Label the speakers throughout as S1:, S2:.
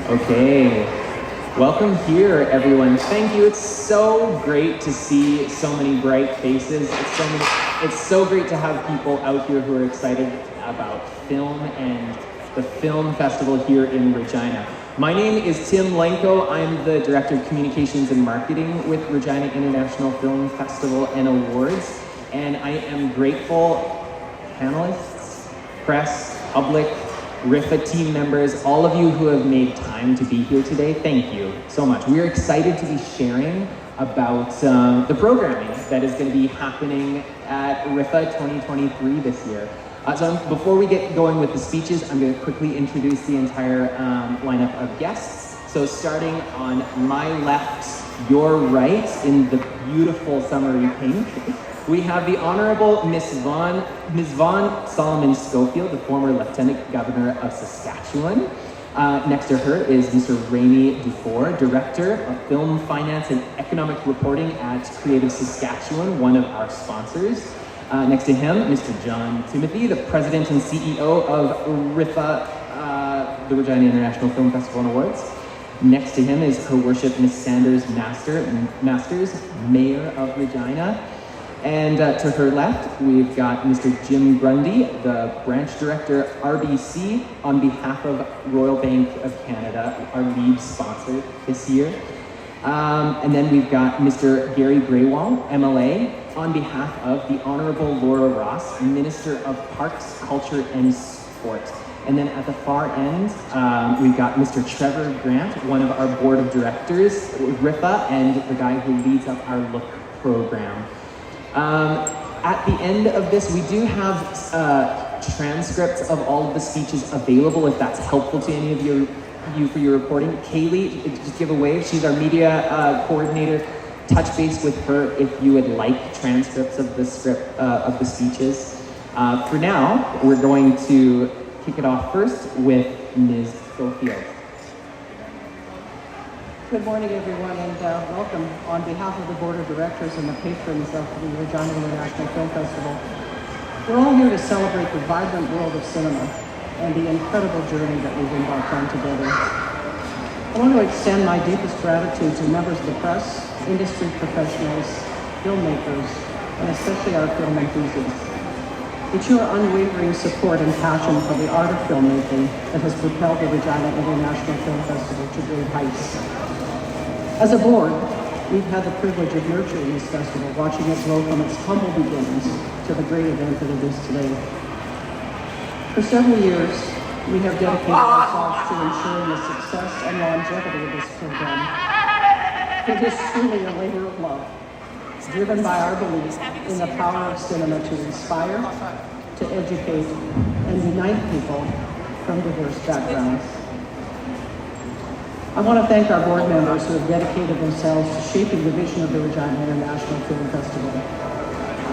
S1: Okay, welcome here, everyone. Thank you. It's so great to see so many bright faces. It's so great to have people out here who are excited about film and the film festival here in Regina. My name is Tim Lenko. I'm the Director of Communications and Marketing with Regina International Film Festival and Awards. And I am grateful, panelists, press, public, RIFFA team members, all of you who have made time to be here today, thank you so much. We are excited to be sharing about the programming that is going to be happening at RIFFA 2023 this year. Before we get going with the speeches, I'm going to quickly introduce the entire lineup of guests. So starting on my left, your right, in the beautiful summery pink, we have the Honorable Ms. Vaughn Solomon Schofield, the former Lieutenant Governor of Saskatchewan. Next to her is Mr. Remy Dufour, Director of Film Finance and Economic Reporting at Creative Saskatchewan, one of our sponsors. Next to him, Mr. John Timothy, the President and CEO of RIFFA, the Regina International Film Festival and Awards. Next to him is Her Worship Ms. Sanders Masters, Mayor of Regina. And to her left, we've got Mr. Jim Grundy, the Branch Director, RBC, on behalf of Royal Bank of Canada, our lead sponsor this year. And then we've got Mr. Gary Graywall, MLA, on behalf of the Honorable Laura Ross, Minister of Parks, Culture and Sport. And then at the far end, we've got Mr. Trevor Grant, one of our board of directors with RIFFA, and the guy who leads up our Look program. At the end of this, we do have transcripts of all of the speeches available if that's helpful to any of you for your reporting. Kaylee, just give a wave. She's our media coordinator. Touch base with her if you would like transcripts of the speeches. For now, we're going to kick it off first with Ms. Schofield.
S2: Good morning, everyone, and welcome on behalf of the Board of Directors and the patrons of the Regina International Film Festival. We're all here to celebrate the vibrant world of cinema and the incredible journey that we've embarked on together. I want to extend my deepest gratitude to members of the press, industry professionals, filmmakers, and especially our film enthusiasts. It's your unwavering support and passion for the art of filmmaking that has propelled the Regina International Film Festival to great heights. As a board, we've had the privilege of nurturing this festival, watching it grow from its humble beginnings to the great event that it is today. For several years, we have dedicated ourselves to ensuring the success and longevity of this program. It is truly a labor of love, driven by our belief in the power of cinema to inspire, to educate, and unite people from diverse backgrounds. I want to thank our board members who have dedicated themselves to shaping the vision of the Regina International Film Festival.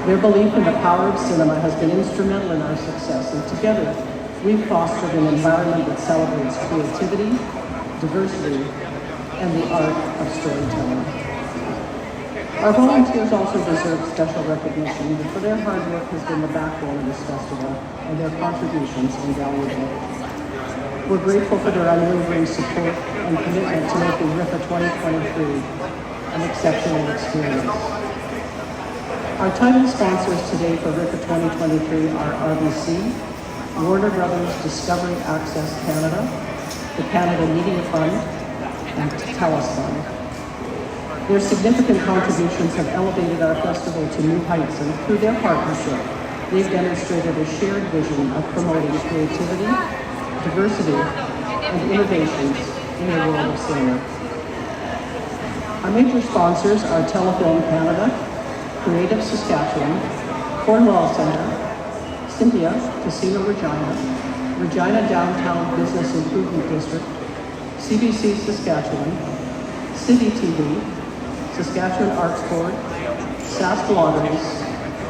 S2: Their belief in the power of cinema has been instrumental in our success, and together we've fostered an environment that celebrates creativity, diversity, and the art of storytelling. Our volunteers also deserve special recognition, for their hard work has been the backbone of this festival, and their contributions invaluable. We're grateful for their unwavering support and commitment to making RIFFA 2023 an exceptional experience. Our title sponsors today for RIFFA 2023 are RBC, Warner Brothers Discovery Access Canada, the Canada Media Fund, and TELUS Fund. Their significant contributions have elevated our festival to new heights, and through their partnership, they've demonstrated a shared vision of promoting creativity, diversity, and innovations in the world of cinema. Our major sponsors are Telefilm Canada, Creative Saskatchewan, Cornwall Centre, Cynthia Casino Regina, Regina Downtown Business Improvement District, CBC Saskatchewan, City TV, Saskatchewan Arts Board, Sask Lotteries,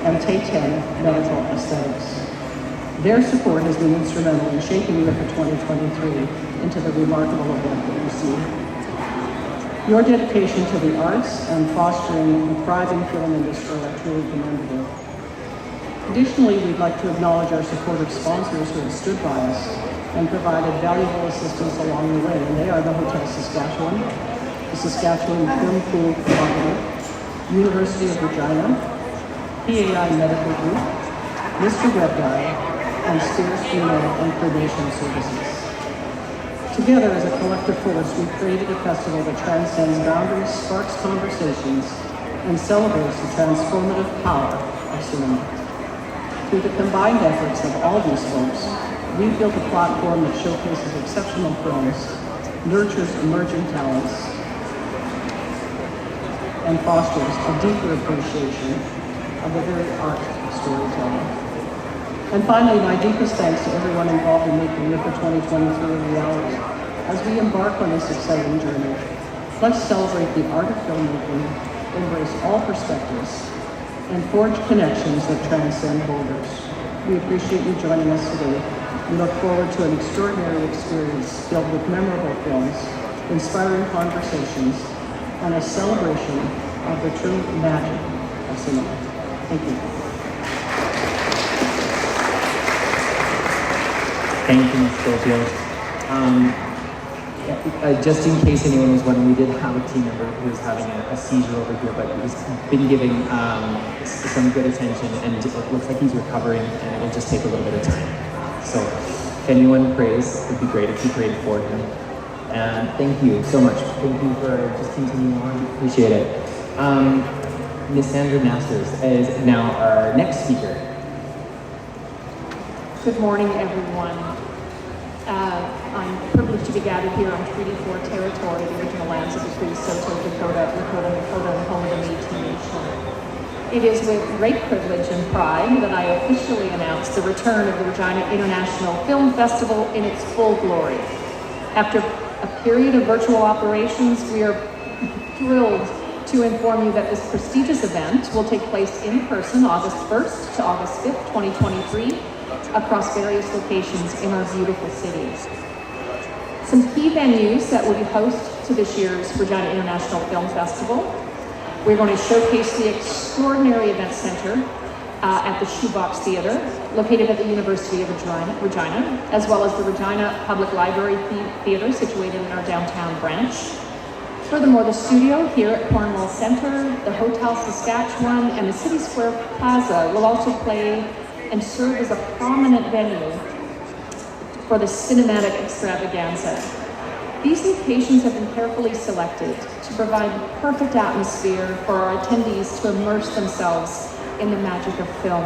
S2: and Tay-10 Medical Aesthetics. Their support has been instrumental in shaping RIFFA 2023 into the remarkable event that you see. Your dedication to the arts and fostering a thriving film industry are truly commendable. Additionally, we'd like to acknowledge our supportive sponsors who have stood by us and provided valuable assistance along the way. And they are the Hotel Saskatchewan, the Saskatchewan Film Pool Cooperative, University of Regina, PAI Medical Group, Mr. Web Guy, and Spears Funeral and Cremation Services. Together as a collective force, we've created a festival that transcends boundaries, sparks conversations, and celebrates the transformative power of cinema. Through the combined efforts of all these folks, we've built a platform that showcases exceptional films, nurtures emerging talents, and fosters a deeper appreciation of the very art of storytelling. And finally, my deepest thanks to everyone involved in making RIFFA 2023 a reality. As we embark on this exciting journey, let's celebrate the art of filmmaking, embrace all perspectives, and forge connections that transcend borders. We appreciate you joining us today. We look forward to an extraordinary experience filled with memorable films, inspiring conversations, and a celebration of the true magic of cinema. Thank you.
S1: Thank you, Ms. Schofield. Just in case anyone was wondering, we did have a team member who was having a seizure over here, but he's been giving some good attention, and it looks like he's recovering, and it will just take a little bit of time. So if anyone prays, it would be great if you prayed for him. And thank you so much. Thank you for just continuing on. Appreciate it. Ms. Sandra Masters is now our next speaker.
S3: Good morning, everyone. I'm privileged to be gathered here on Treaty 4 territory, the original lands of the Cree, Saulteaux, Dakota, and home of the Métis Nation. It is with great privilege and pride that I officially announce the return of the Regina International Film Festival in its full glory. After a period of virtual operations, we are thrilled to inform you that this prestigious event will take place in person August 1st to August 5th, 2023, across various locations in our beautiful cities. Some key venues that will be host to this year's Regina International Film Festival. We're going to showcase the extraordinary event center at the Shoebox Theatre, located at the University of Regina, as well as the Regina Public Library Theatre, situated in our downtown branch. Furthermore, the studio here at Cornwall Centre, the Hotel Saskatchewan, and the City Square Plaza will also play and serve as a prominent venue for the cinematic extravaganza. These locations have been carefully selected to provide perfect atmosphere for our attendees to immerse themselves in the magic of film.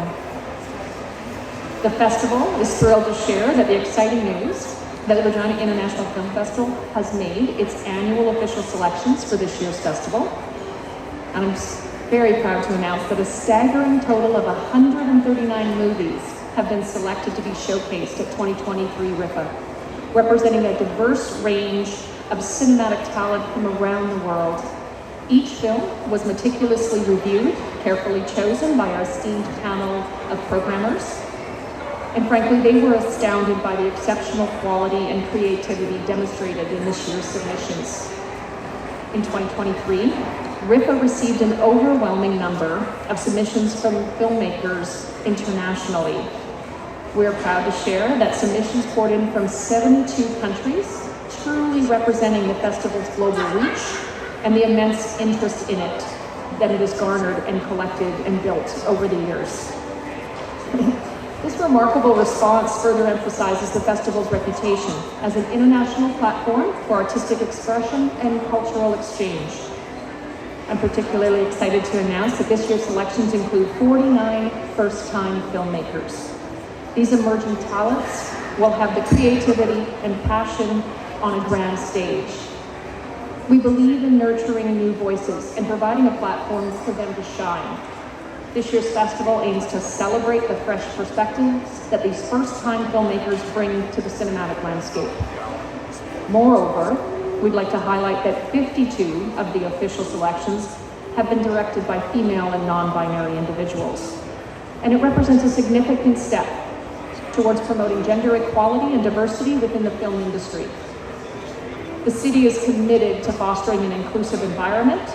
S3: The festival is thrilled to share that the exciting news that the Regina International Film Festival has made its annual official selections for this year's festival. And I'm very proud to announce that a staggering total of 139 movies have been selected to be showcased at 2023 RIFFA, representing a diverse range of cinematic talent from around the world. Each film was meticulously reviewed, carefully chosen by our esteemed panel of programmers, and frankly, they were astounded by the exceptional quality and creativity demonstrated in this year's submissions. In 2023, RIFFA received an overwhelming number of submissions from filmmakers internationally. We are proud to share that submissions poured in from 72 countries, truly representing the festival's global reach and the immense interest in it that it has garnered and collected and built over the years. This remarkable response further emphasizes the festival's reputation as an international platform for artistic expression and cultural exchange. I'm particularly excited to announce that this year's selections include 49 first-time filmmakers. These emerging talents will have the creativity and passion on a grand stage. We believe in nurturing new voices and providing a platform for them to shine. This year's festival aims to celebrate the fresh perspectives that these first-time filmmakers bring to the cinematic landscape. Moreover, we'd like to highlight that 52 of the official selections have been directed by female and non-binary individuals. And it represents a significant step towards promoting gender equality and diversity within the film industry. The city is committed to fostering an inclusive environment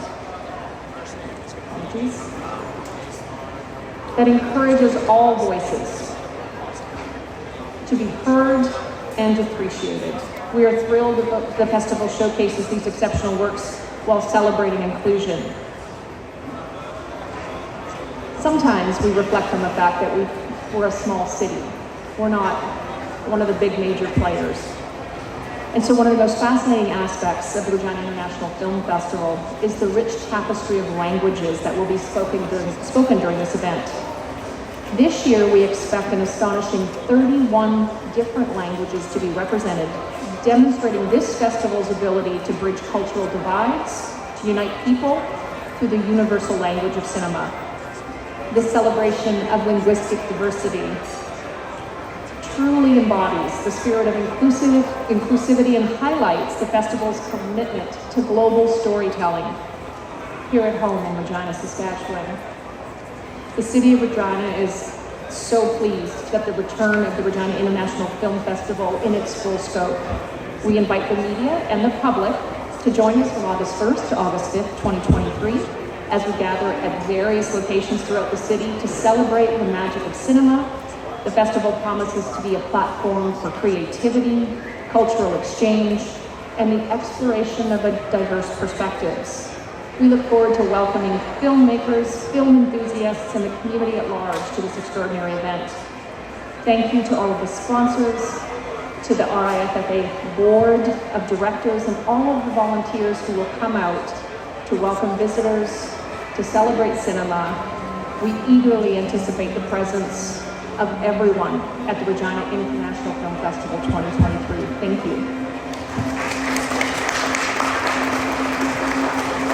S3: that encourages all voices to be heard and appreciated. We are thrilled that the festival showcases these exceptional works while celebrating inclusion. Sometimes we reflect on the fact that we're a small city. We're not one of the big major players. And so one of the most fascinating aspects of the Regina International Film Festival is the rich tapestry of languages that will be spoken during this event. This year, we expect an astonishing 31 different languages to be represented, demonstrating this festival's ability to bridge cultural divides, to unite people through the universal language of cinema. This celebration of linguistic diversity truly embodies the spirit of inclusivity and highlights the festival's commitment to global storytelling here at home in Regina, Saskatchewan. The City of Regina is so pleased that the return of the Regina International Film Festival in its full scope. We invite the media and the public to join us from August 1st to August 5th, 2023, as we gather at various locations throughout the city to celebrate the magic of cinema. The festival promises to be a platform for creativity, cultural exchange, and the exploration of diverse perspectives. We look forward to welcoming filmmakers, film enthusiasts, and the community at large to this extraordinary event. Thank you to all of the sponsors, to the RIFFA board of directors, and all of the volunteers who will come out to welcome visitors, to celebrate cinema. We eagerly anticipate the presence of everyone at the Regina International Film Festival 2023. Thank you.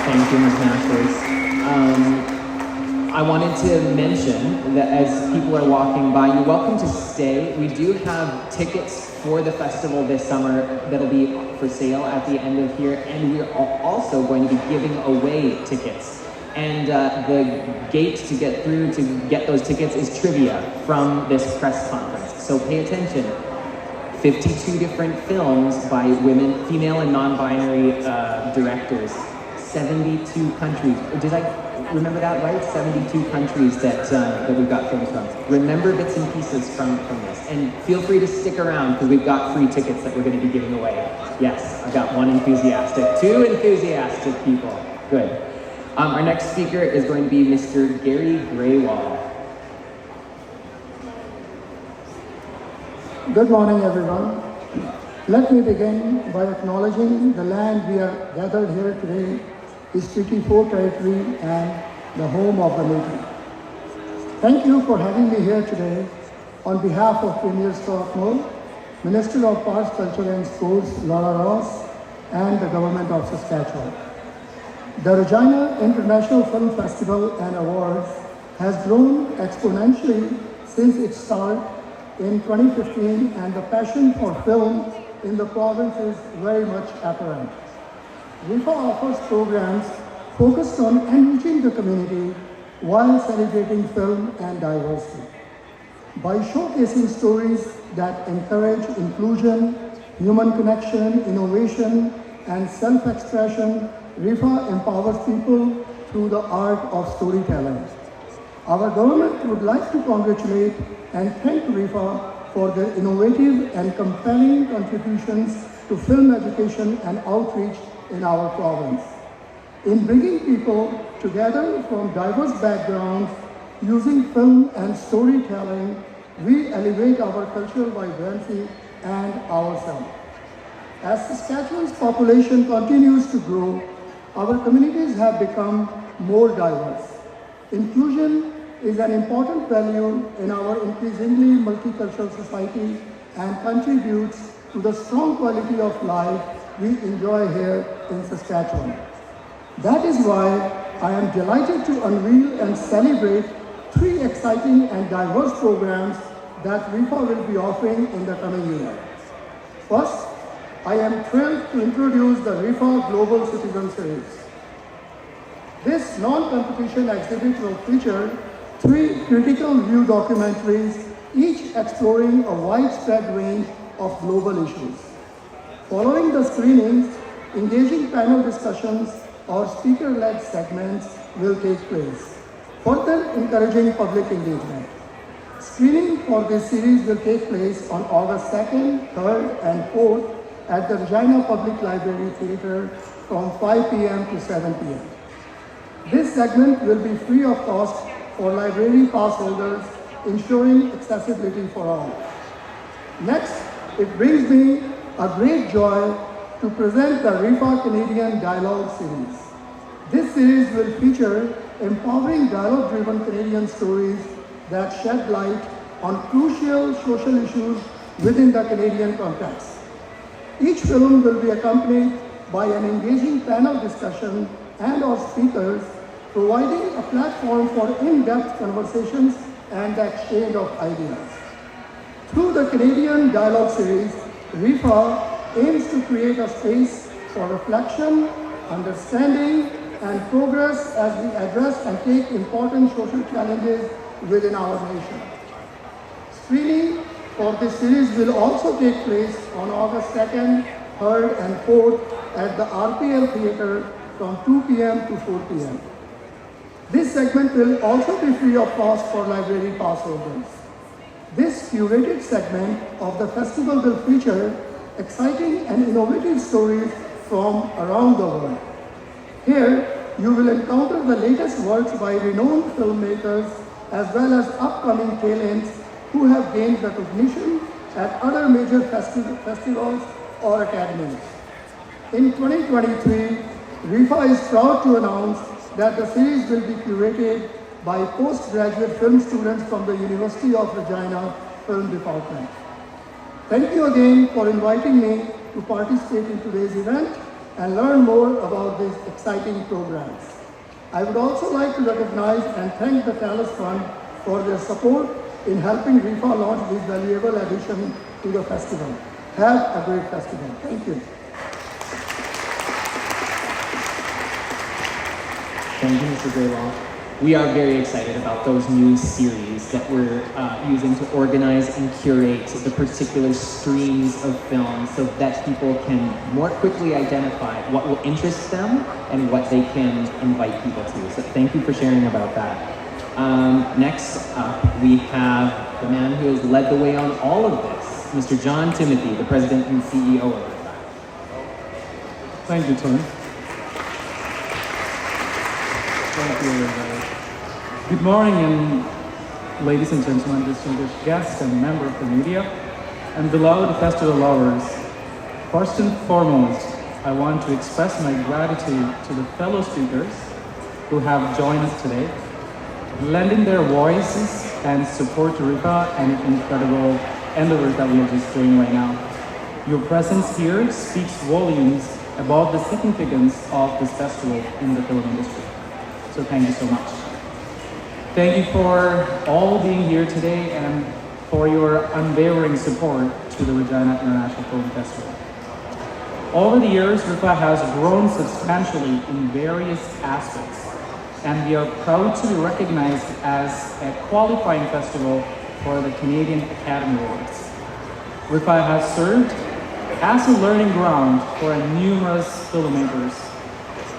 S1: Thank you, Ms. Masters. I wanted to mention that as people are walking by, you're welcome to stay. We do have tickets for the festival this summer that'll be for sale at the end of here, and we're also going to be giving away tickets. And the gate to get through to get those tickets is trivia from this press conference. So pay attention. 52 different films by women, female and non-binary directors. 72 countries. Did I remember that right? 72 countries that we've got films from. Remember bits and pieces from this. And feel free to stick around because we've got free tickets that we're going to be giving away. Yes, I've got two enthusiastic people. Good. Our next speaker is going to be Mr. Gary Graywall.
S4: Good morning, everyone. Let me begin by acknowledging the land we are gathered here today is Treaty 4 territory and the home of the meeting. Thank you for having me here today on behalf of Premier Strathmore, Minister of Arts, Culture and Sports, Laura Ross, and the Government of Saskatchewan. The Regina International Film Festival and Awards has grown exponentially since its start in 2015, and the passion for film in the province is very much apparent. RIFFA offers programs focused on enriching the community while celebrating film and diversity. By showcasing stories that encourage inclusion, human connection, innovation, and self-expression, RIFFA empowers people through the art of storytelling. Our government would like to congratulate and thank RIFFA for their innovative and compelling contributions to film education and outreach in our province. In bringing people together from diverse backgrounds, using film and storytelling, we elevate our cultural vibrancy and ourselves. As Saskatchewan's population continues to grow, our communities have become more diverse. Inclusion is an important value in our increasingly multicultural society and contributes to the strong quality of life we enjoy here in Saskatchewan. That is why I am delighted to unveil and celebrate 3 exciting and diverse programs that RIFFA will be offering in the coming year. First, I am thrilled to introduce the RIFFA Global Citizen Series. This non-competition exhibit will feature 3 critical view documentaries, each exploring a widespread range of global issues. Following the screenings, engaging panel discussions or speaker-led segments will take place, further encouraging public engagement. Screening for this series will take place on August 2nd, 3rd, and 4th at the Regina Public Library Theatre from 5 p.m. to 7 p.m. This segment will be free of cost for library pass holders, ensuring accessibility for all. Next, it brings me a great joy to present the RIFFA Canadian Dialogue Series. This series will feature empowering dialogue-driven Canadian stories that shed light on crucial social issues within the Canadian context. Each film will be accompanied by an engaging panel discussion and/or speakers, providing a platform for in-depth conversations and the exchange of ideas. Through the Canadian Dialogue Series, RIFFA aims to create a space for reflection, understanding, and progress as we address and take important social challenges within our nation. Screening for this series will also take place on August 2nd, 3rd, and 4th at the RPL Theatre from 2 p.m. to 4 p.m. This segment will also be free of cost for library pass holders. This curated segment of the festival will feature exciting and innovative stories from around the world. Here, you will encounter the latest works by renowned filmmakers as well as upcoming talents who have gained recognition at other major festivals or academies. In 2023, RIFFA is proud to announce that the series will be curated by postgraduate film students from the University of Regina Film Department. Thank you again for inviting me to participate in today's event and learn more about these exciting programs. I would also like to recognize and thank the Talus Fund for their support in helping RIFFA launch this valuable addition to the festival. Have a great festival. Thank you.
S1: Thank you, Mr. Graylaw. We are very excited about those new series that we're using to organize and curate the particular streams of film so that people can more quickly identify what will interest them and what they can invite people to. So thank you for sharing about that. Next up, we have the man who has led the way on all of this, Mr. John Timothy, the president and CEO of RIFFA.
S5: Thank you, Tim. Thank you. Good morning, and ladies and gentlemen, distinguished guests and members of the media, and beloved festival lovers. First and foremost, I want to express my gratitude to the fellow speakers who have joined us today, lending their voices and support to RIFFA and its incredible endeavors that we are just doing right now. Your presence here speaks volumes about the significance of this festival in the film industry. So thank you so much. Thank you for all being here today and for your unwavering support to the Regina International Film Festival. Over the years, RIFFA has grown substantially in various aspects, and we are proud to be recognized as a qualifying festival for the Canadian Academy Awards. RIFFA has served as a learning ground for numerous filmmakers,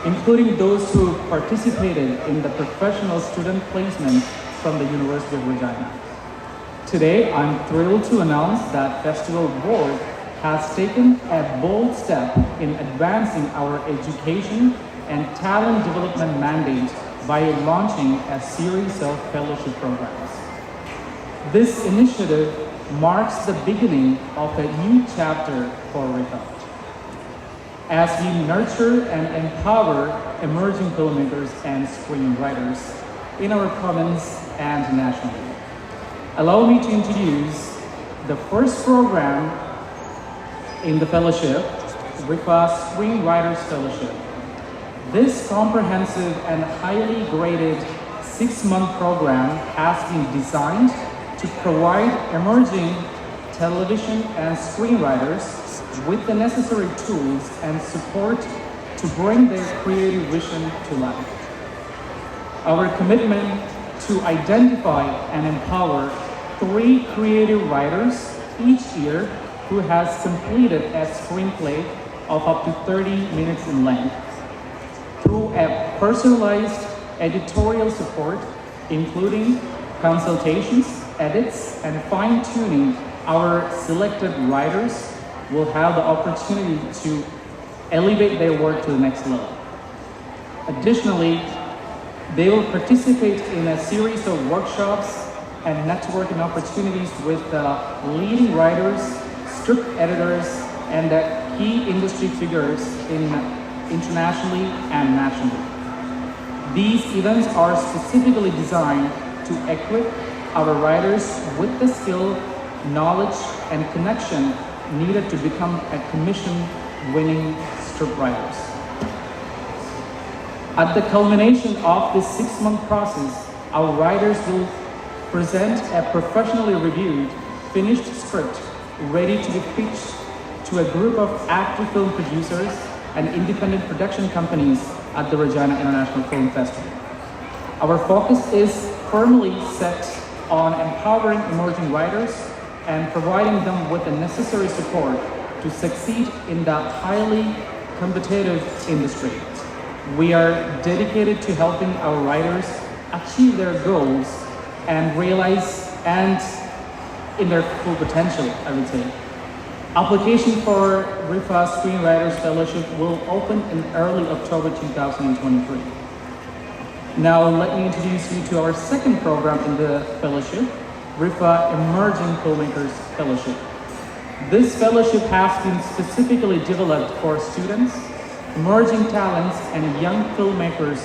S5: including those who participated in the professional student placement from the University of Regina. Today, I'm thrilled to announce that Festival Board has taken a bold step in advancing our education and talent development mandate by launching a series of fellowship programs. This initiative marks the beginning of a new chapter for RIFFA, as we nurture and empower emerging filmmakers and screenwriters in our province and nationally. Allow me to introduce the first program in the fellowship, RIFFA Screenwriters Fellowship. This comprehensive and highly graded 6-month program has been designed to provide emerging television and screenwriters with the necessary tools and support to bring their creative vision to life. Our commitment to identify and empower 3 creative writers each year who has completed a screenplay of up to 30 minutes in length through a personalized editorial support, including consultations edits, and fine-tuning, our selected writers will have the opportunity to elevate their work to the next level. Additionally, they will participate in a series of workshops and networking opportunities with leading writers, script editors, and key industry figures internationally and nationally. These events are specifically designed to equip our writers with the skill, knowledge, and connection needed to become a commission-winning script writers. At the culmination of this 6-month process, our writers will present a professionally reviewed, finished script ready to be pitched to a group of active film producers and independent production companies at the Regina International Film Festival. Our focus is firmly set on empowering emerging writers and providing them with the necessary support to succeed in the highly competitive industry. We are dedicated to helping our writers achieve their goals and realize in their full potential, I would say. Application for RIFFA Screenwriters Fellowship will open in early October 2023. Now let me introduce you to our second program in the fellowship, RIFFA Emerging Filmmakers Fellowship. This fellowship has been specifically developed for students, emerging talents, and young filmmakers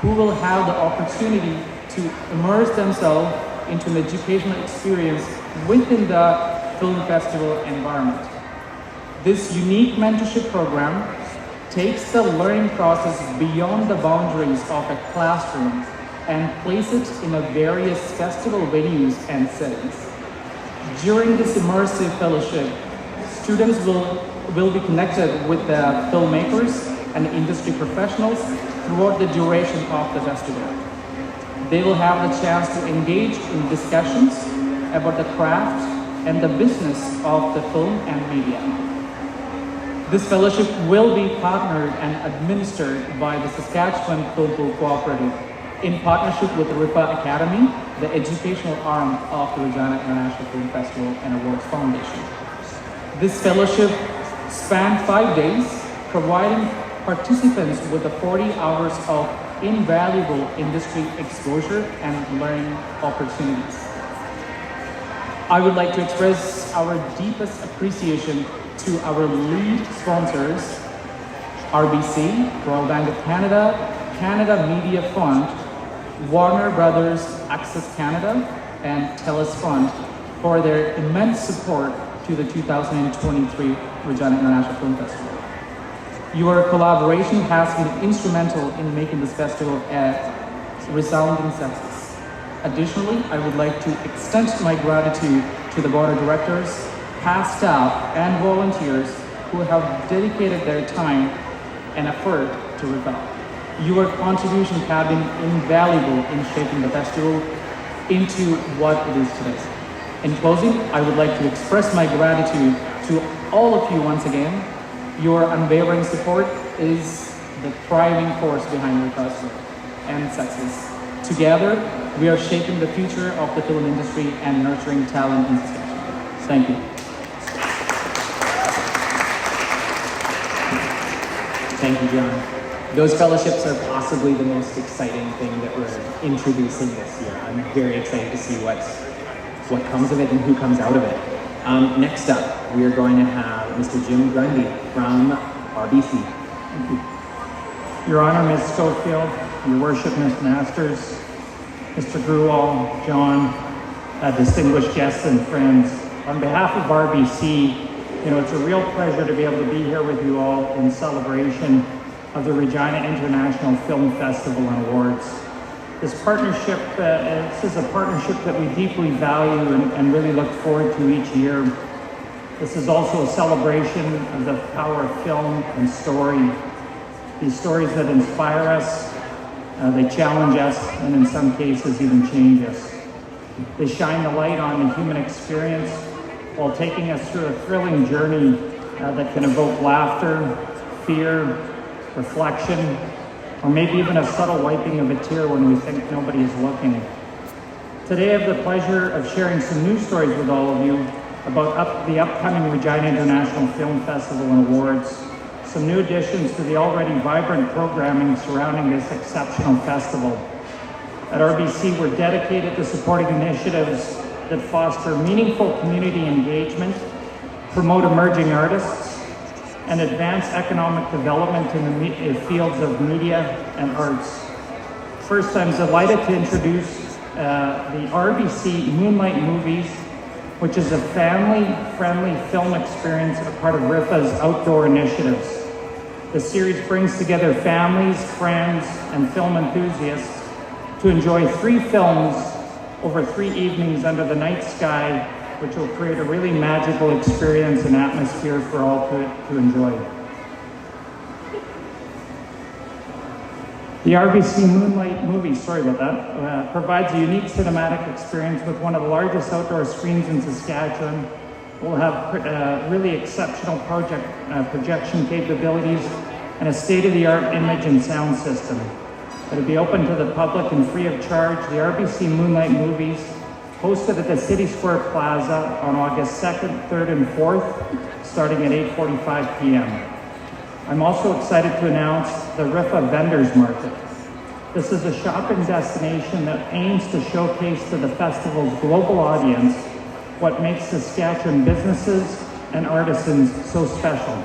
S5: who will have the opportunity to immerse themselves into an educational experience within the film festival environment. This unique mentorship program takes the learning process beyond the boundaries of a classroom and places it in various festival venues and settings. During this immersive fellowship, students will be connected with the filmmakers and industry professionals throughout the duration of the festival. They will have the chance to engage in discussions about the craft and the business of the film and media. This fellowship will be partnered and administered by the Saskatchewan Film Pool Cooperative in partnership with the RIFFA Academy, the educational arm of the Regina International Film Festival and Awards Foundation. This fellowship spanned 5 days, providing participants with the 40 hours of invaluable industry exposure and learning opportunities. I would like to express our deepest appreciation to our lead sponsors, RBC, Royal Bank of Canada, Canada Media Fund, Warner Brothers Access Canada, and TELUS Fund for their immense support to the 2023 Regina International Film Festival. Your collaboration has been instrumental in making this festival a resounding success. Additionally, I would like to extend my gratitude to the board of directors, past staff, and volunteers who have dedicated their time and effort to RIFFA. Your contributions have been invaluable in shaping the festival into what it is today. In closing, I would like to express my gratitude to all of you once again. Your unwavering support is the driving force behind RIFFA's growth and success. Together, we are shaping the future of the film industry and nurturing talent in Saskatchewan. Thank you.
S1: Thank you, John. Those fellowships are possibly the most exciting thing that we're introducing this year. I'm very excited to see what comes of it and who comes out of it. Next up, we are going to have Mr. Jim Grundy from RBC.
S6: Thank you. Your Honor, Ms. Schofield, Your Worship, Ms. Masters, Mr. Gruwall, John, distinguished guests and friends. On behalf of RBC, it's a real pleasure to be able to be here with you all in celebration of the Regina International Film Festival and Awards. This partnership, this is a partnership that we deeply value and really look forward to each year. This is also a celebration of the power of film and story. These stories that inspire us, they challenge us, and in some cases even change us. They shine the light on the human experience while taking us through a thrilling journey that can evoke laughter, fear, reflection, or maybe even a subtle wiping of a tear when we think nobody is looking. Today I have the pleasure of sharing some news stories with all of you about the upcoming Regina International Film Festival and Awards, some new additions to the already vibrant programming surrounding this exceptional festival. At RBC, we're dedicated to supporting initiatives that foster meaningful community engagement, promote emerging artists, and advance economic development in the fields of media and arts. First, I'm delighted to introduce the RBC Moonlight Movies, which is a family-friendly film experience, a part of RIFFA's outdoor initiatives. The series brings together families, friends, and film enthusiasts to enjoy 3 films over 3 evenings under the night sky, which will create a really magical experience and atmosphere for all to enjoy. The RBC Moonlight Movie, provides a unique cinematic experience with one of the largest outdoor screens in Saskatchewan. We'll have really exceptional projection capabilities and a state-of-the-art image and sound system. It'll be open to the public and free of charge. The RBC Moonlight Movies, hosted at the City Square Plaza on August 2nd, 3rd, and 4th, starting at 8:45 p.m. I'm also excited to announce the RIFFA Vendors Market. This is a shopping destination that aims to showcase to the festival's global audience what makes Saskatchewan businesses and artisans so special.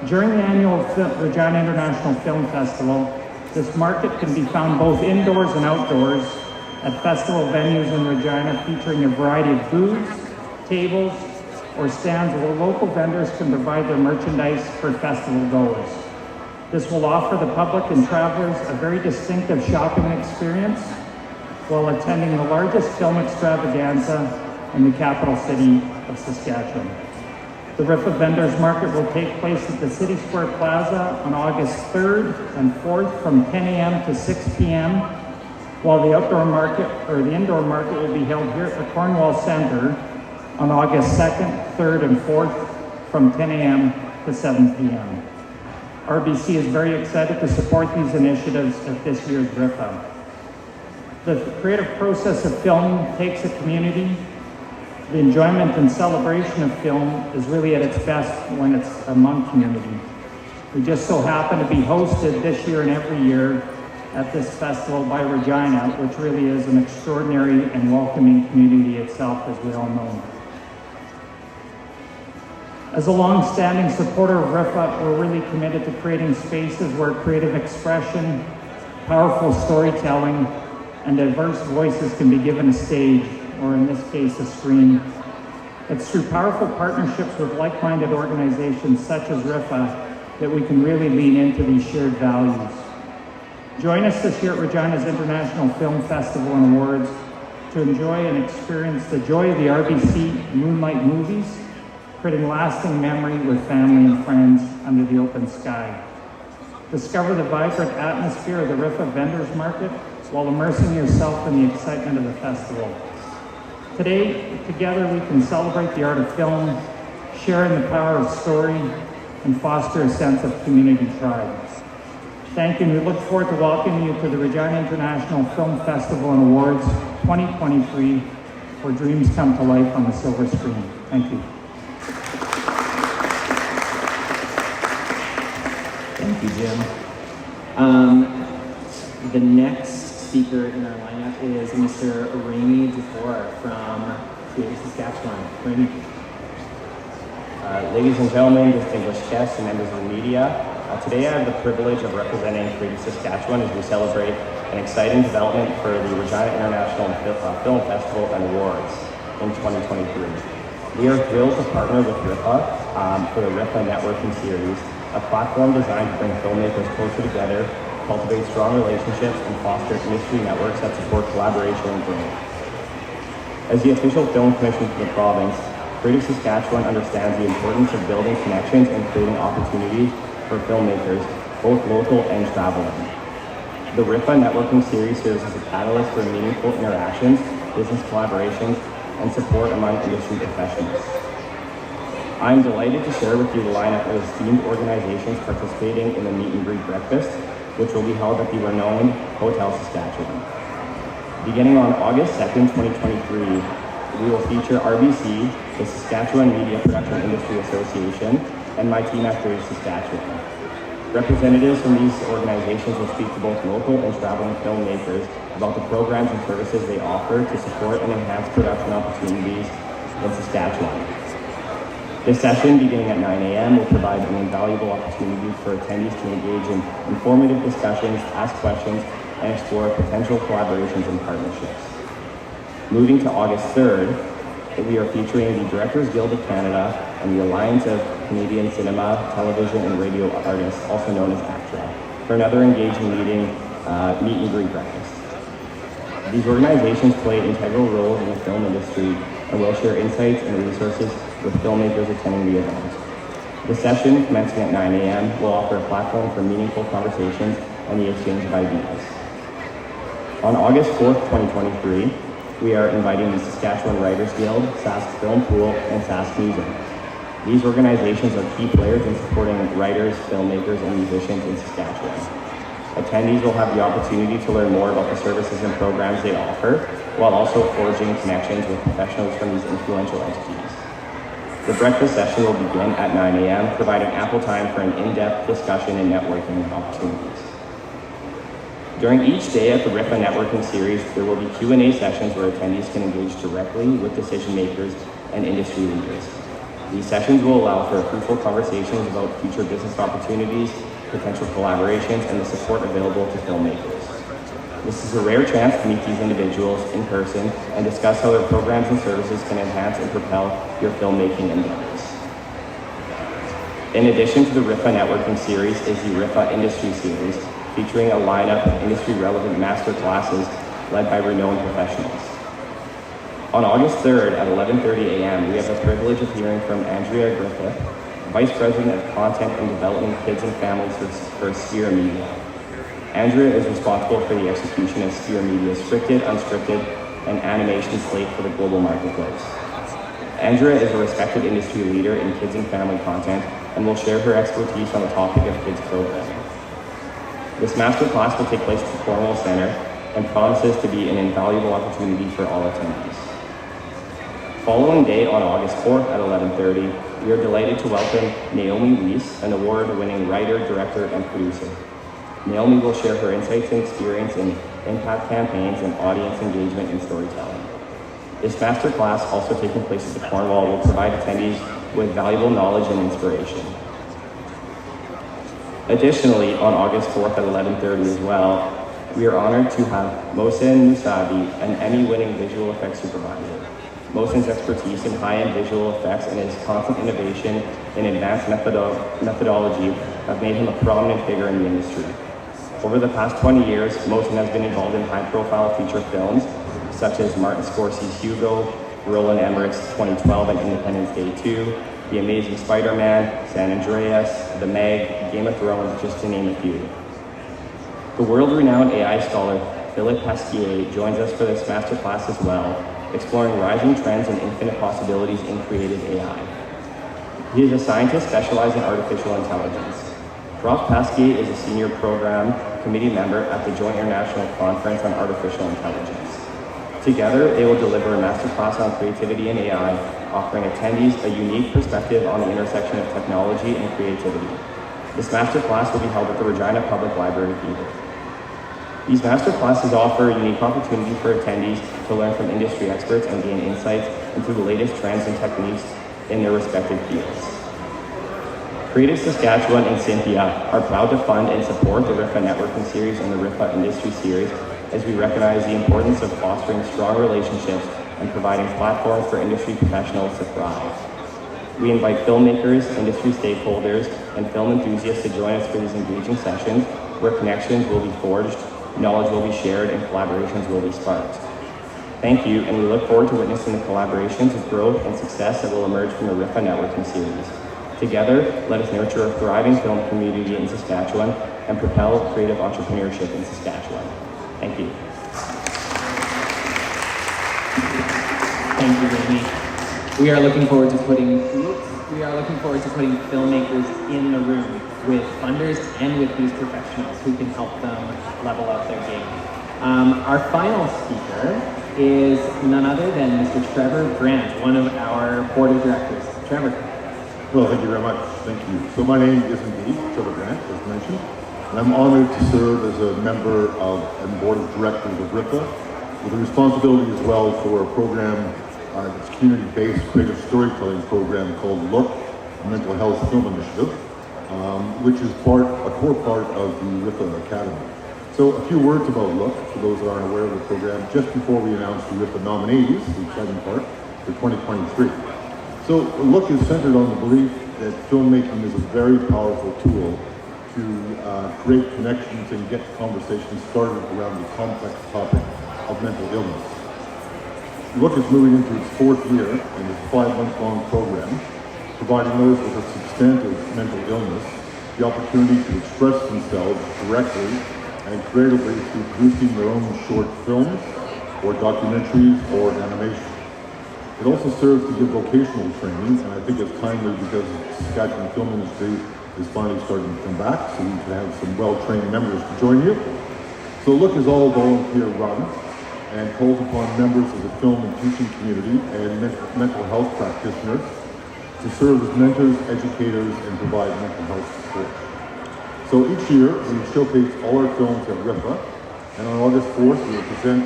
S6: During the annual Regina International Film Festival, this market can be found both indoors and outdoors at festival venues in Regina, featuring a variety of booths, tables, or stands where local vendors can provide their merchandise for festival goers. This will offer the public and travelers a very distinctive shopping experience while attending the largest film extravaganza in the capital city of Saskatchewan. The RIFFA Vendors Market will take place at the City Square Plaza on August 3rd and 4th from 10 a.m. to 6 p.m., while the indoor market will be held here at the Cornwall Centre on August 2nd, 3rd, and 4th from 10 a.m. to 7 p.m. RBC is very excited to support these initiatives at this year's RIFFA. The creative process of film takes a community. The enjoyment and celebration of film is really at its best when it's among community. We just so happen to be hosted this year and every year at this festival by Regina, which really is an extraordinary and welcoming community itself, as we all know. As a long-standing supporter of RIFFA, we're really committed to creating spaces where creative expression, powerful storytelling, and diverse voices can be given a stage, or in this case, a screen. It's through powerful partnerships with like-minded organizations such as RIFFA that we can really lean into these shared values. Join us this year at Regina's International Film Festival and Awards to enjoy and experience the joy of the RBC Moonlight Movies, creating lasting memory with family and friends under the open sky. Discover the vibrant atmosphere of the RIFFA Vendors Market while immersing yourself in the excitement of the festival. Today, together we can celebrate the art of film, share in the power of story, and foster a sense of community pride. Thank you, and we look forward to welcoming you to the Regina International Film Festival and Awards 2023, where dreams come to life on the silver screen. Thank you.
S1: Thank you, Jim. The next speaker in our lineup is Mr. Regina from Saskatchewan. Rainy.
S7: Ladies and gentlemen, distinguished guests and members of the media, today I have the privilege of representing Creative Saskatchewan as we celebrate an exciting development for the Regina International Film Festival and Awards in 2023. We are thrilled to partner with RIFFA for the RIFFA Networking Series, a platform designed to bring filmmakers closer together, cultivate strong relationships, and foster industry networks that support collaboration and growth. As the official film commission for the province, Creative Saskatchewan understands the importance of building connections and creating opportunities for filmmakers, both local and traveling. The RIFFA Networking Series serves as a catalyst for meaningful interactions, business collaborations, and support among industry professionals. I am delighted to share with you the lineup of esteemed organizations participating in the Meet and Greet Breakfast, which will be held at the renowned Hotel Saskatchewan. Beginning on August 2nd, 2023, we will feature RBC, the Saskatchewan Media Production Industry Association, and my team at Creative Saskatchewan. Representatives from these organizations will speak to both local and traveling filmmakers about the programs and services they offer to support and enhance production opportunities in Saskatchewan. This session, beginning at 9 a.m., will provide an invaluable opportunity for attendees to engage in informative discussions, ask questions, and explore potential collaborations and partnerships. Moving to August 3rd, we are featuring the Directors Guild of Canada and the Alliance of Canadian Cinema, Television, and Radio Artists, also known as ACTRA, for another engaging meet and greet breakfast. These organizations play integral roles in the film industry and will share insights and resources with filmmakers attending the event. The session, commencing at 9 a.m., will offer a platform for meaningful conversations and the exchange of ideas. On August 4th, 2023, we are inviting the Saskatchewan Writers Guild, Sask Film Pool, and Sask Music. These organizations are key players in supporting writers, filmmakers, and musicians in Saskatchewan. Attendees will have the opportunity to learn more about the services and programs they offer, while also forging connections with professionals from these influential entities. The breakfast session will begin at 9 a.m., providing ample time for an in-depth discussion and networking opportunities. During each day at the RIFFA networking series, there will be Q&A sessions where attendees can engage directly with decision makers and industry leaders. These sessions will allow for fruitful conversations about future business opportunities, potential collaborations, and the support available to filmmakers. This is a rare chance to meet these individuals in person and discuss how their programs and services can enhance and propel your filmmaking endeavors. In addition to the RIFFA networking series is the RIFFA Industry Series, featuring a lineup of industry-relevant master classes led by renowned professionals. On August 3rd at 11:30 a.m., we have the privilege of hearing from Andrea Griffith, Vice President of Content and Development Kids and Families for Sphere Media. Andrea is responsible for the execution of Sphere Media's scripted, unscripted, and animation slate for the global marketplace. Andrea is a respected industry leader in kids and family content and will share her expertise on the topic of kids programming. This masterclass will take place at the Cornwall Center and promises to be an invaluable opportunity for all attendees. Following day on August 4th at 11:30, we are delighted to welcome Naomi Weiss, an award-winning writer, director, and producer. Naomi will share her insights and experience in impact campaigns and audience engagement and storytelling. This masterclass, also taking place at the Cornwall, will provide attendees with valuable knowledge and inspiration. Additionally, on August 4th at 11:30 as well, we are honored to have Mohsen Musavi, an Emmy-winning visual effects supervisor. Mohsen's expertise in high-end visual effects and his constant innovation in advanced methodology have made him a prominent figure in the industry. Over the past 20 years, Mohsen has been involved in high-profile feature films, such as Martin Scorsese's Hugo, Roland Emmerich's 2012 and Independence Day 2, The Amazing Spider-Man, San Andreas, The Meg, Game of Thrones, just to name a few. The world-renowned AI scholar Philip Pasquier joins us for this masterclass as well, exploring rising trends and infinite possibilities in creative AI. He is a scientist specializing in artificial intelligence. Prof. Pasquier is a senior program committee member at the Joint International Conference on Artificial Intelligence. Together, they will deliver a masterclass on creativity and AI, offering attendees a unique perspective on the intersection of technology and creativity. This masterclass will be held at the Regina Public Library Theater. These masterclasses offer a unique opportunity for attendees to learn from industry experts and gain insights into the latest trends and techniques in their respective fields. Creative Saskatchewan and Cynthia are proud to fund and support the RIFFA Networking Series and the RIFFA Industry Series as we recognize the importance of fostering strong relationships and providing platforms for industry professionals to thrive. We invite filmmakers, industry stakeholders, and film enthusiasts to join us for these engaging sessions where connections will be forged, knowledge will be shared, and collaborations will be sparked. Thank you, and we look forward to witnessing the collaborations of growth and success that will emerge from the RIFFA Networking Series. Together, let us nurture a thriving film community in Saskatchewan and propel creative entrepreneurship in Saskatchewan. Thank you.
S1: Thank you, Jamie. We are looking forward to putting filmmakers in the room with funders and with these professionals who can help them level up their game. Our final speaker is none other than Mr. Trevor Grant, one of our board of directors. Trevor.
S8: Well, thank you very much. Thank you. So my name is indeed Trevor Grant, as mentioned, and I'm honored to serve as a member of and board of directors of RIFFA, with a responsibility as well for a program, it's a community-based creative storytelling program called LOOK, a mental health film initiative, which is a core part of the RIFFA Academy. So a few words about LOOK, for those that aren't aware of the program, just before we announce the RIFFA nominees, the exciting part, for 2023. So LOOK is centered on the belief that filmmaking is a very powerful tool to create connections and get conversations started around the complex topic of mental illness. LOOK is moving into its 4th year and is a 5-month-long program, providing those with a substantive mental illness the opportunity to express themselves directly and creatively through producing their own short films or documentaries or animation. It also serves to give vocational training, and I think it's timely because the Saskatchewan film industry is finally starting to come back, so we can have some well-trained members to join you. So LOOK is all volunteer run and calls upon members of the film and teaching community and mental health practitioners to serve as mentors, educators, and provide mental health support. So each year, we showcase all our films at RIFFA, and on August 4th, we will present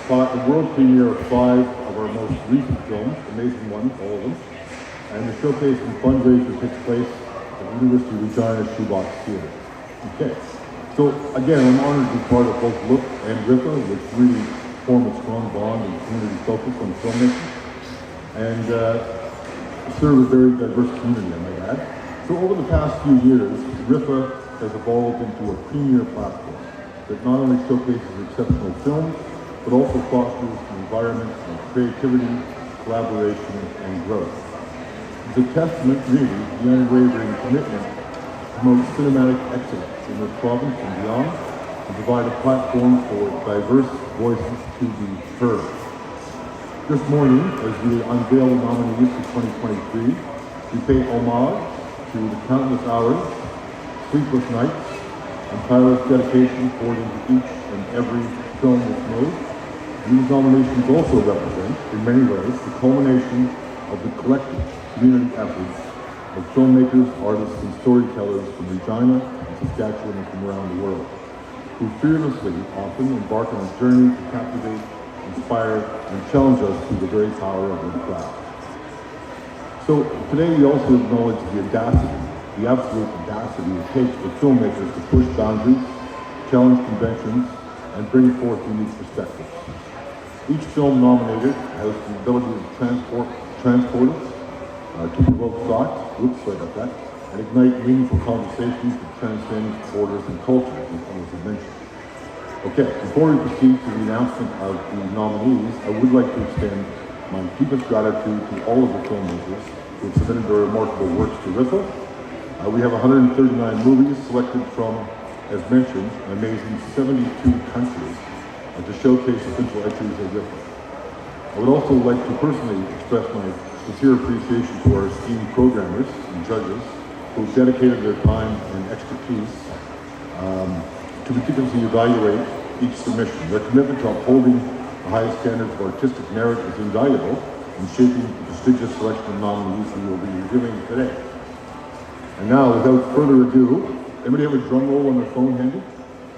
S8: the world premiere of 5 of our most recent films, amazing ones, all of them, and the showcase and fundraiser takes place at the University of Regina Shoebox Theatre. Okay, so again, I'm honored to be part of both LOOK and RIFFA, which really form a strong bond and community focus on filmmaking, and serve a very diverse community, I might add. So over the past few years, RIFFA has evolved into a premier platform that not only showcases exceptional films, but also fosters an environment of creativity, collaboration, and growth. It's a testament, really, to the unwavering commitment to promote cinematic excellence in this province and beyond, to provide a platform for diverse voices to be heard. This morning, as we unveil the nominees for 2023, we pay homage to the countless hours, sleepless nights, and tireless dedication poured into each and every film that's made. These nominations also represent, in many ways, the culmination of the collective community efforts of filmmakers, artists, and storytellers from Regina and Saskatchewan and from around the world, who fearlessly often embark on a journey to captivate, inspire, and challenge us through the very power of their craft. So today we also acknowledge the audacity, the absolute audacity it takes for filmmakers to push boundaries, challenge conventions, and bring forth unique perspectives. Each film nominated has the ability to transport us, to provoke thought, and ignite meaningful conversations that transcend borders and cultures, as I mentioned. Okay, before we proceed to the announcement of the nominees, I would like to extend my deepest gratitude to all of the filmmakers who have submitted their remarkable works to RIFFA. We have 139 movies selected from, as mentioned, an amazing 72 countries to showcase official entries at RIFFA. I would also like to personally express my sincere appreciation to our esteemed programmers and judges who have dedicated their time and expertise to meticulously evaluate each submission. Their commitment to upholding the highest standards of artistic merit is invaluable in shaping the prestigious selection of nominees we will be reviewing today. And now, without further ado, anybody have a drum roll on their phone handy?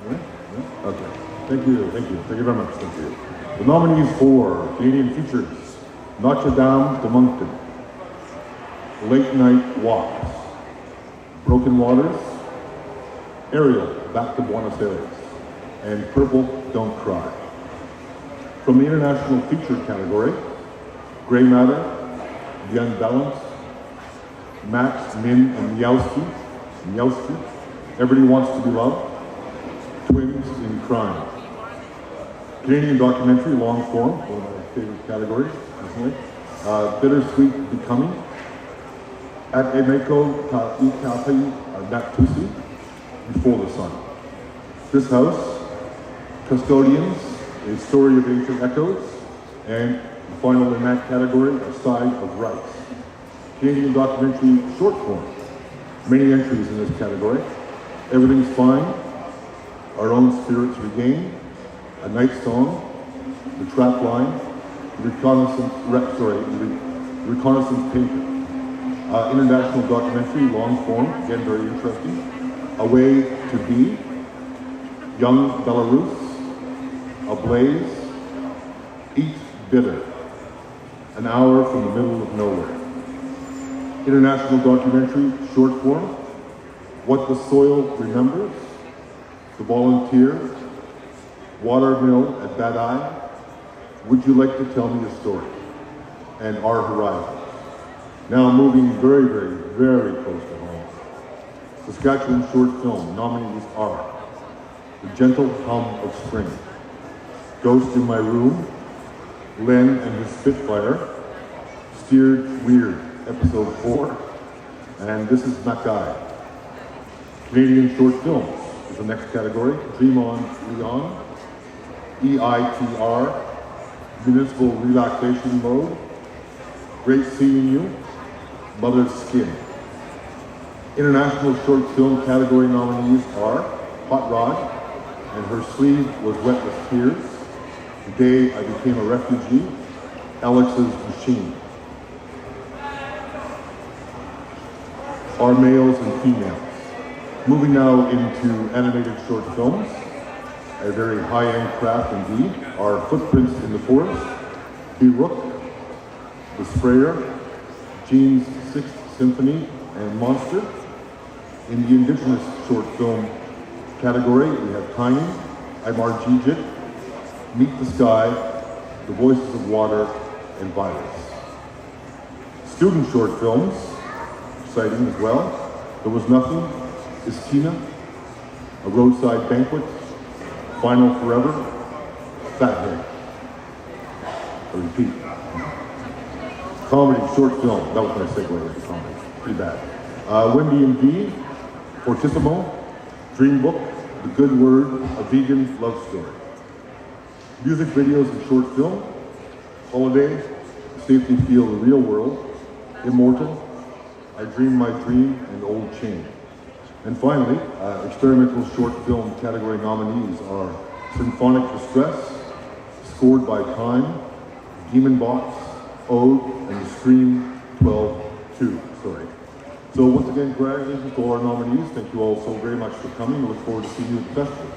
S8: Yeah? Okay. Thank you very much. Thank you. The nominees for Canadian features: Notre Dame de Moncton, Late Night Walks, Broken Waters, Ariel, Back to Buenos Aires, and Purple, Don't Cry. From the international feature category, Grey Matter, The Unbalanced, Max, Min, and Miowski, Everybody Wants to Be Loved, Twins in Crime. Canadian documentary, long form, one of my favorite categories, personally. Bittersweet Becoming, At Emeko Ta'ikapai Natusi, Before the Sun. This House, Custodians, A Story of Ancient Echoes, and the final in that category, A Side of Rights. Canadian documentary, short form, many entries in this category. Everything's Fine, Our Own Spirits Regained, A Night Song, The Trap Line, The Reconnaissance Paper. International documentary, long form, again very interesting. A Way to Be, Young Belarus, Ablaze, Eat Bitter, An Hour from the Middle of Nowhere. International documentary, short form, What the Soil Remembers, The Volunteer, Watermill at Bad Eye, Would You Like to Tell Me a Story, and Our Horizons. Now moving very, very, very close to home. Saskatchewan short film nominees are The Gentle Hum of Spring, Ghost in My Room, Len and His Spitfire, Steered Weird, Episode 4, and This Is Mackay. Canadian short films is the next category. Dream On Leon, EITR, Municipal Relaxation Mode, Great Seeing You, Mother's Skin. International short film category nominees are Hot Rod and Her Sleeve Was Wet with Tears, The Day I Became a Refugee, Alex's Machine. Are males and females. Moving now into animated short films, a very high-end craft indeed, are Footprints in the Forest, Rook, The Sprayer, Gene's Sixth Symphony, and Monster. In the Indigenous short film category, we have Tiny, I'm Arjijit, Meet the Sky, The Voices of Water, and Virus. Student short films, exciting as well. There Was Nothing, Is Tina, A Roadside Banquet, Final Forever, Fathead. I repeat. Comedy short film, that was my segue into comedy, pretty bad. Wendy and Dee, Fortissimo, Dream Book, The Good Word, A Vegan Love Story. Music videos and short film, Holiday, Safety Feel the Real World, Immortal, I Dream My Dream, and Old Chain. And finally, experimental short film category nominees are Symphonic Distress, Scored by Time, Demon Box, Ode, and The Scream 12-2, sorry. So once again, congratulations to all our nominees. Thank you all so very much for coming. We look forward to seeing you at the festival.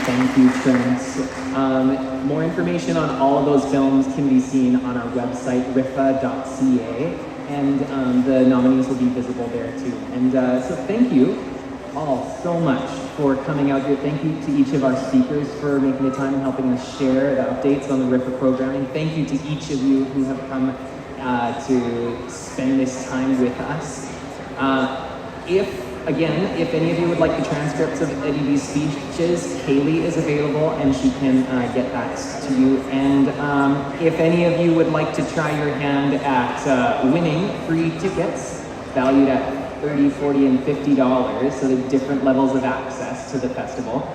S1: Thank you, Trent. More information on all of those films can be seen on our website, RIFFA.ca, and the nominees will be visible there too. And so thank you all so much for coming out here. Thank you to each of our speakers for making the time and helping us share the updates on the RIFFA programming. Thank you to each of you who have come to spend this time with us. If any of you would like the transcripts of any of these speeches, Kaylee is available and she can get that to you. And if any of you would like to try your hand at winning free tickets valued at $30, $40, and $50, so the different levels of access to the festival,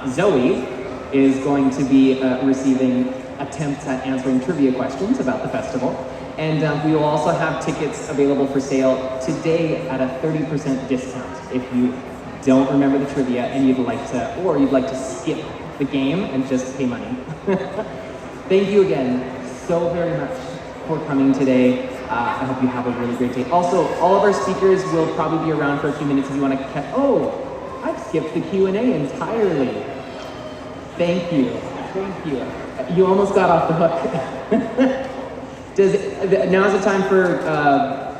S1: Zoe is going to be receiving attempts at answering trivia questions about the festival. And we will also have tickets available for sale today at a 30% discount if you don't remember the trivia and you'd like to skip the game and just pay money. Thank you again so very much for coming today. I hope you have a really great day. Also, all of our speakers will probably be around for a few minutes if you want to catch. Oh, I've skipped the Q&A entirely. Thank you. You almost got off the hook. Now's the time for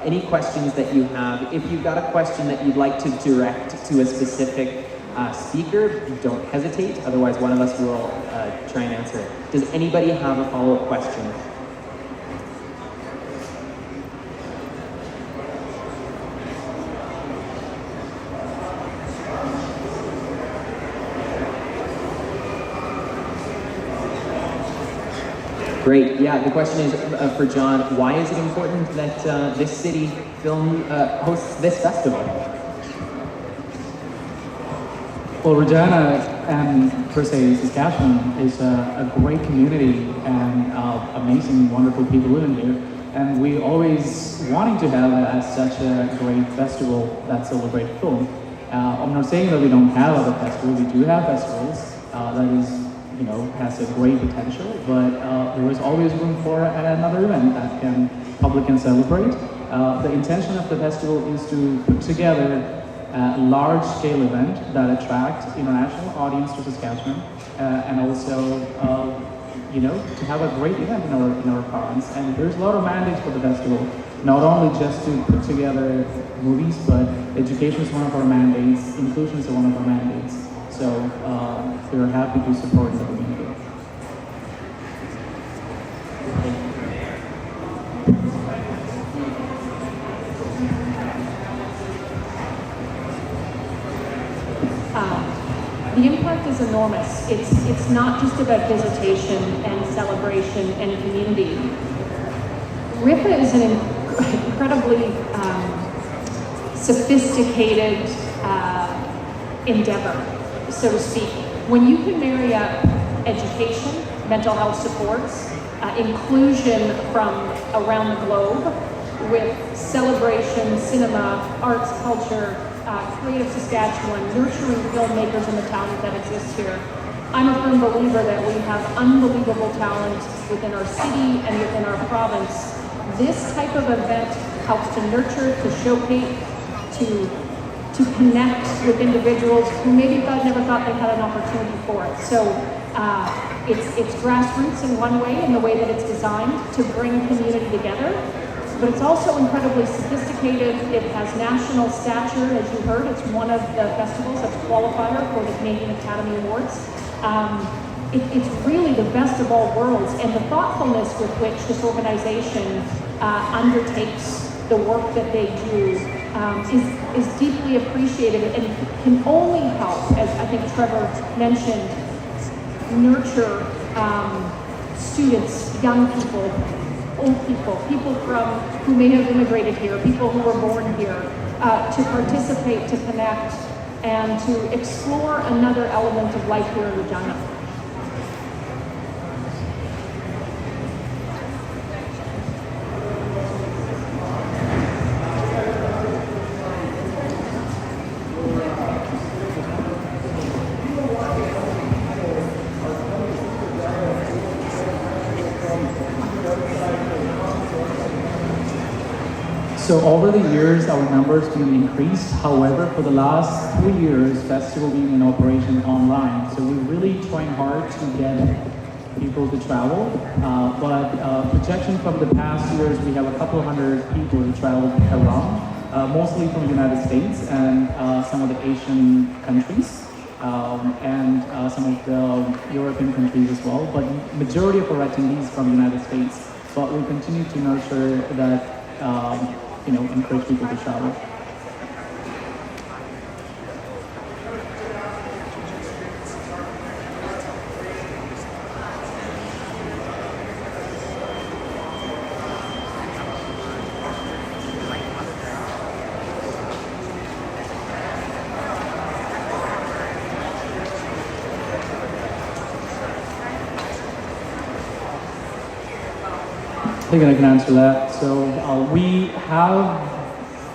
S1: any questions that you have. If you've got a question that you'd like to direct to a specific speaker, don't hesitate. Otherwise, one of us will try and answer it. Does anybody have a follow-up question? Great. Yeah, the question is for John. Why is it important that this city hosts this festival?
S5: Well, Regina and per se Saskatchewan is a great community and amazing, wonderful people living here. And we always wanting to have such a great festival that celebrates film. I'm not saying that we don't have other festivals. We do have festivals that is, has a great potential, but there is always room for another event that public can celebrate. The intention of the festival is to put together a large-scale event that attracts international audience to Saskatchewan, and also, to have a great event in our province. And there's a lot of mandates for the festival, not only just to put together movies, but education is one of our mandates, inclusion is one of our mandates. So we're happy to support the community.
S3: The impact is enormous. It's not just about visitation and celebration and community. RIFFA is an incredibly sophisticated endeavor, so to speak. When you can marry up education, mental health supports, inclusion from around the globe with celebration, cinema, arts, culture, Creative Saskatchewan, nurturing filmmakers and the talent that exists here. I'm a firm believer that we have unbelievable talent within our city and within our province. This type of event helps to nurture, to showcase, to connect with individuals who maybe never thought they had an opportunity for it. So it's grassroots in one way, in the way that it's designed to bring community together. But it's also incredibly sophisticated. It has national stature, as you heard. It's one of the festivals that's a qualifier for the Canadian Academy Awards. It's really the best of all worlds, and the thoughtfulness with which this organization undertakes the work that they do is deeply appreciated and can only help, as I think Trevor mentioned, nurture students, young people, old people, people who may have immigrated here, people who were born here, to participate, to connect, and to explore another element of life here in Regina.
S5: So over the years, our numbers have increased. However, for the last 3 years, festival being in operation online. So we're really trying hard to get people to travel. But projection from the past years, we have a couple hundred people who traveled around, mostly from the United States and some of the Asian countries. And some of the European countries as well. But majority of our attendees from the United States. But we continue to nurture that. Encourage people to travel. I think I can answer that. So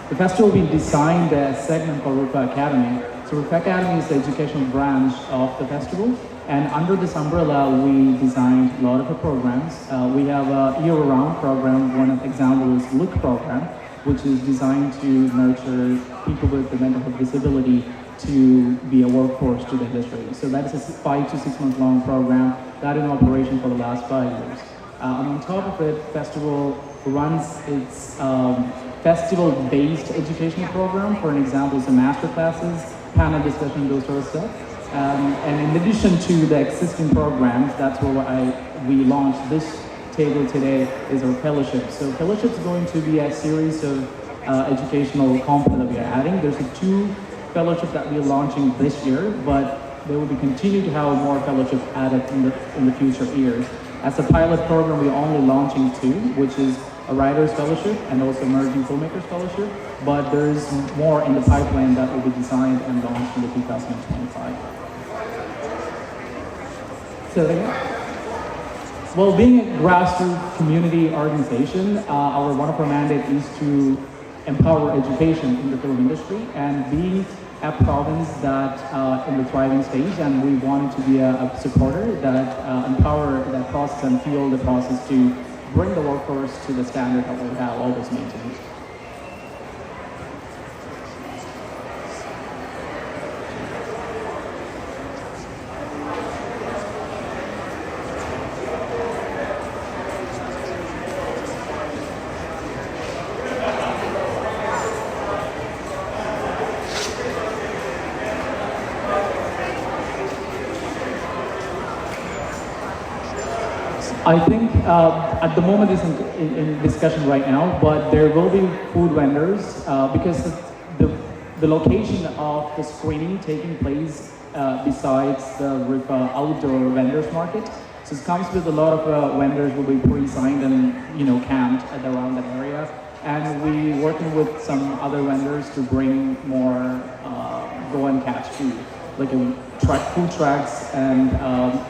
S5: the festival being designed a segment called RIFFA Academy. So RIFFA Academy is the educational branch of the festival, and under this umbrella, we designed a lot of the programs. We have a year-round program. One example is LOOK program, which is designed to nurture people with the mental health disability to be a workforce to the industry. So that is a 5 to 6 month long program that in operation for the last 5 years. On top of it, festival runs its festival-based educational program. For an example, some master classes, panel discussion, those sort of stuff. And in addition to the existing programs, that's where we launched this table today is our fellowship. So fellowship is going to be a series of educational content that we are adding. There's 2 fellowships that we are launching this year, but they will be continue to have more fellowships added in the future years. As a pilot program, we're only launching 2, which is a Writers Fellowship and also Emerging Filmmakers Fellowship, but there's more in the pipeline that will be designed and launched in the 2025. So well, being a grassroots community organization, one of our mandate is to empower education in the film industry, and being a province that in the thriving stage, and we wanted to be a supporter that empower that process and fuel the process to bring the workforce to the standard that we have always maintained. I think at the moment it's in discussion right now, but there will be food vendors because the location of the screening taking place besides the RIFFA outdoor vendors market. So it comes with a lot of vendors will be pre-signed and camped around that area. And we working with some other vendors to bring more go and catch food, like food trucks and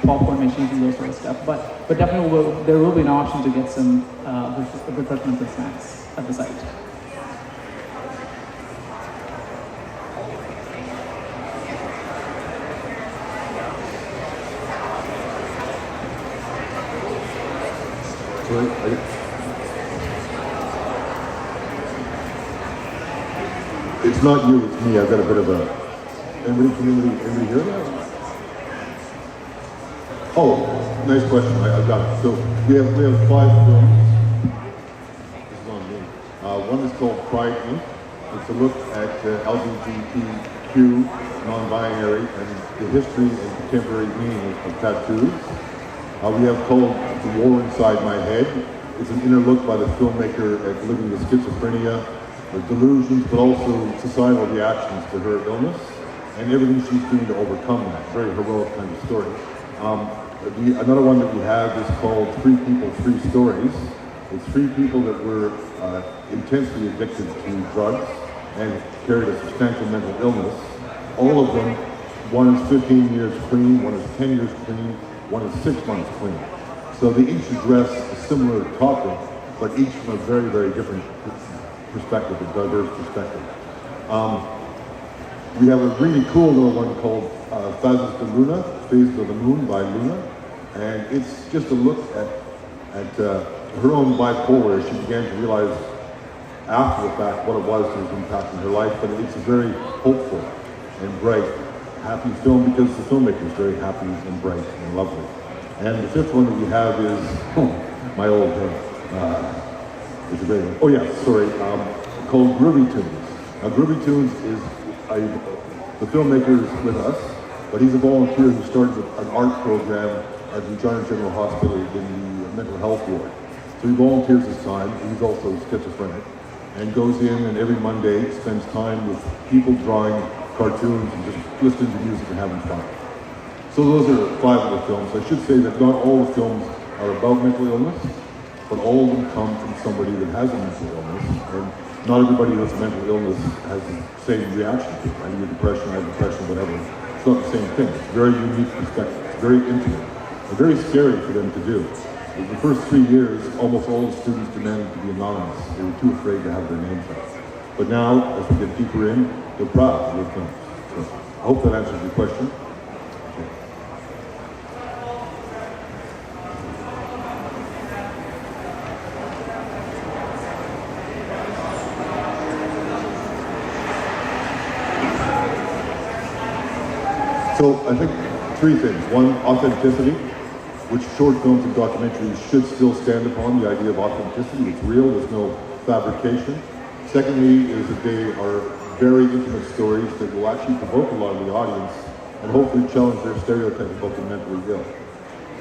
S5: popcorn machines and those sort of stuff. But definitely there will be an option to get some refreshments and snacks at the site.
S8: It's not you, it's me. I've got a bit of a... Anybody hear that? Oh, nice question. I've got it. So we have 5 films. This is on me. One is called Pride Inc. It's a look at LGBTQ, non-binary, and the history and contemporary meaning of tattoos. We have called The War Inside My Head. It's an inner look by the filmmaker at living with schizophrenia, delusions, but also societal reactions to her illness and everything she's doing to overcome that. Very heroic kind of story. Another one that we have is called 3 People, 3 Stories. It's 3 people that were intensely addicted to drugs and carried a substantial mental illness. All of them, one is 15 years clean, one is 10 years clean, one is 6 months clean. So they each address a similar topic, but each from a very, very different perspective, a diverse perspective. We have a really cool little one called Phases de Luna, Phases of the Moon by Luna, and it's just a look at her own bipolar as she began to realize after the fact what it was that was impacting her life, but it's a very hopeful and bright, happy film because the filmmaker is very happy and bright and lovely. And the 5th one that we have is my old head. It's a great one. Oh yeah, sorry, called Groovy Tunes. Now Groovy Tunes is the filmmaker is with us, but he's a volunteer who started an art program at Regina General Hospital in the mental health ward. So he volunteers his time. He's also schizophrenic, and goes in and every Monday spends time with people drawing cartoons and just listening to music and having fun. So those are 5 of the films. I should say that not all the films are about mental illness, but all of them come from somebody that has a mental illness, and not everybody who has a mental illness has the same reaction to it. I have depression, whatever. It's not the same thing. It's a very unique perspective. It's very intimate. It's very scary for them to do. In the first 3 years, almost all the students demanded to be anonymous. They were too afraid to have their names out. But now, as we get deeper in, they're proud of their films. So I hope that answers your question. So I think 3 things. 1, authenticity, which short films and documentaries should still stand upon, the idea of authenticity. It's real, there's no fabrication. Secondly, is that they are very intimate stories that will actually provoke a lot of the audience and hopefully challenge their stereotype about the mentally ill.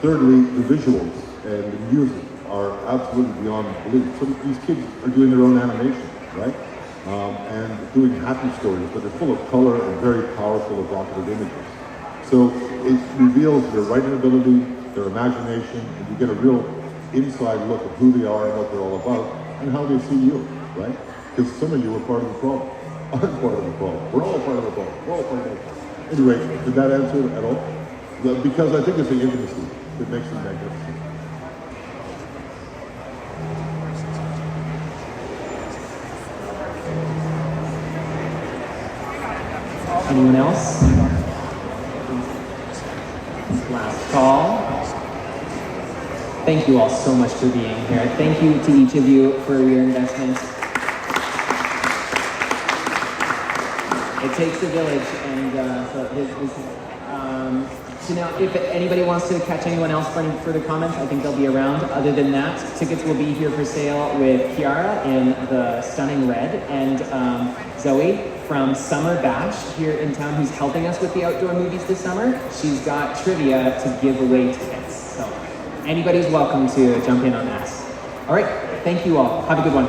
S8: Thirdly, the visuals and the music are absolutely beyond belief. So these kids are doing their own animation, right? And doing happy stories, but they're full of color and very powerful, evocative images. So it reveals their writing ability, their imagination, and you get a real inside look at who they are and what they're all about, and how they see you, right? Because some of you are part of the problem. I'm part of the problem. We're all part of the problem. We're all part of the problem. Anyway, did that answer it at all? Because I think it's the intimacy that makes them magnificent.
S1: Anyone else? Last call. Thank you all so much for being here. Thank you to each of you for your investment. It takes a village, and so now if anybody wants to catch anyone else for any further comments, I think they'll be around. Other than that, tickets will be here for sale with Kiara in the stunning red, and Zoe from Summer Bash here in town, who's helping us with the outdoor movies this summer. She's got trivia to give away tickets, so anybody's welcome to jump in on that. All right, thank you all. Have a good one.